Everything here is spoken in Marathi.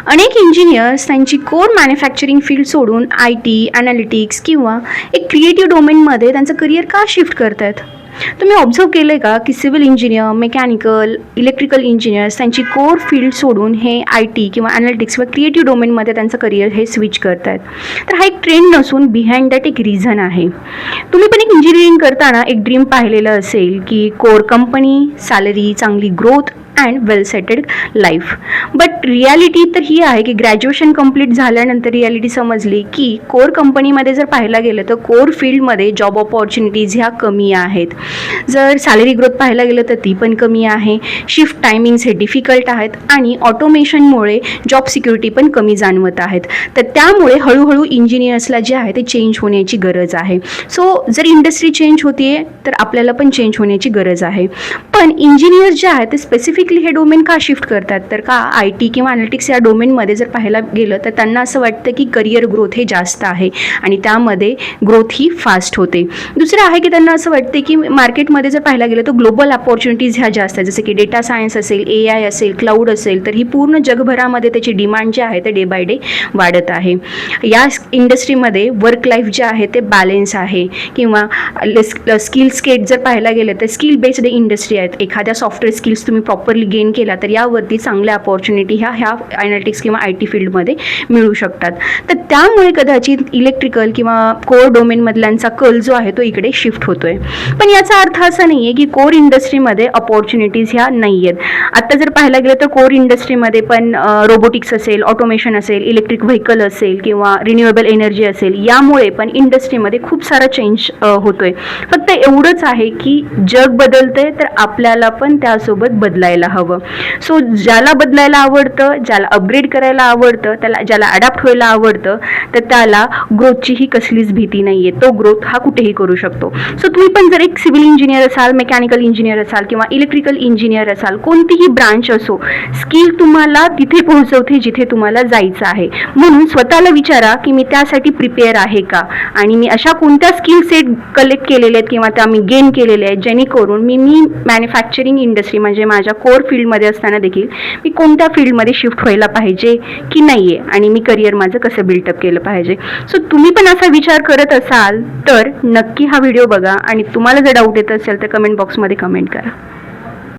अनेक इंजिनियर्स त्यांची कोर मॅन्युफॅक्चरिंग फील्ड सोडून IT, ॲनालिटिक्स किंवा एक क्रिएटिव्ह डोमेनमध्ये त्यांचं करिअर का शिफ्ट करत आहेत? तुम्ही ऑब्झर्व केलं आहे का की civil engineer, mechanical, electrical engineers त्यांची कोर फील्ड सोडून हे IT किंवा ॲनालिटिक्स किंवा क्रिएटिव्ह डोमेनमध्ये त्यांचं करिअर हे स्विच करत आहेत? तर हा एक ट्रेंड नसून बिहाइंड दॅट एक रिझन आहे. तुम्ही पण एक इंजिनिअरिंग करताना एक ड्रीम पाहिलेलं असेल की कोर कंपनी, सॅलरी, चांगली growth and well settled life. But reality तर ही आहे की ग्रॅज्युएशन कंप्लीट झाल्यानंतर रियालिटी समजली की कोर कंपनीमध्ये जर पाहायला गेलं तर कोर फील्डमध्ये जॉब ऑपॉर्च्युनिटीज ह्या कमी आहेत. जर सॅलरी ग्रोथ पाहायला गेलं तर ती पण कमी आहे. शिफ्ट टायमिंग्स हे डिफिकल्ट आहेत आणि ऑटोमेशनमुळे जॉब सिक्युरिटी पण कमी जाणवत आहेत. तर त्यामुळे हळूहळू इंजिनियर्सला जे आहे ते चेंज होण्याची गरज आहे. सो जर इंडस्ट्री चेंज होते तर आपल्याला पण चेंज होण्याची गरज आहे. पण इंजिनियर्स जे आहेत ते स्पेसिफिकली हे डोमेन का शिफ्ट करतात? तर का IT किंवा ॲनालिटिक्स या डोमेनमध्ये जर पाहायला गेलं तर त्यांना असं वाटतं की करिअर ग्रोथ हे जास्त आहे आणि त्यामध्ये ग्रोथ ही फास्ट होते. दुसरं आहे की त्यांना असं वाटते की मार्केटमध्ये जर पाहायला गेलं तर ग्लोबल अपॉर्च्युनिटीज ह्या जास्त आहेत. जसं की डेटा सायन्स असेल, AI असेल, क्लाउड असेल, तर ही पूर्ण जगभरामध्ये त्याची डिमांड जे आहे ते डे बाय डे वाढत आहे. या इंडस्ट्रीमध्ये वर्क लाईफ जे आहे ते बॅलेन्स आहे किंवा स्किल स्केट जर पाहायला गेलं तर स्किल बेस्ड इंडस्ट्री आहेत. एखाद्या सॉफ्टवेअर स्किल्स तुम्ही प्रॉपरली गेन केला तर यावरती चांगल्या अपॉर्च्युनिटी ह्या ॲनालिटिक्स किंवा IT फील्डमध्ये मिळू शकतात. तर त्यामुळे कदाचित इलेक्ट्रिकल किंवा कोर डोमेनमधल्यांचा कल जो आहे तो इकडे शिफ्ट होतोय. पण याचा अर्थ असा नाही आहे की कोर इंडस्ट्रीमध्ये अपॉर्च्युनिटीज ह्या नाही आहेत. आता जर पाहायला गेलं तर कोर इंडस्ट्रीमध्ये पण रोबोटिक्स असेल, ऑटोमेशन असेल, इलेक्ट्रिक व्हेकल असेल किंवा रिन्युएबल एनर्जी असेल, यामुळे पण इंडस्ट्रीमध्ये खूप सारा चेंज होतोय. फक्त एवढंच आहे की जग बदलतंय तर आपल्याला पण त्यासोबत बदलायला हवं. सो ज्याला बदलायला आवडतं, ज्याला अपग्रेड करायला आवडतं, ज्याला अडॅप्ट व्हायला आवडतं, तर त्याला ग्रोथचीही कसलीच भीती नाही आहे. तो ग्रोथ हा कुठेही करू शकतो. सो तुम्ही पण जर एक सिव्हिल इंजिनियर असाल, मेकॅनिकल इंजिनियर असाल किंवा इलेक्ट्रिकल इंजिनियर असाल, कोणतीही ब्रांच असो, स्किल तुम्हाला तिथे पोहोचवते जिथे तुम्हाला जायचं आहे. म्हणून स्वतःला विचारा की मी त्यासाठी प्रिपेअर आहे का आणि मी अशा कोणत्या स्किल सेट कलेक्ट केलेले आहेत किंवा त्या मी गेन केलेले आहेत जेणेकरून मी मॅन्युफॅक्चरिंग इंडस्ट्री म्हणजे माझ्या कोर फील्डमध्ये असताना देखील मी कोणत्या फील्डमध्ये शिफ्ट व्हायला पाहिजे की नाही आहे आणि मी करिअर माझं कसं बिल्टअप केलं पाहिजे. सो तुम्ही पण असा विचार करत असाल तर नक्की हा व्हिडिओ बघा आणि तुम्हाला जर डाऊट येत असेल तर कमेंट बॉक्समध्ये कमेंट करा.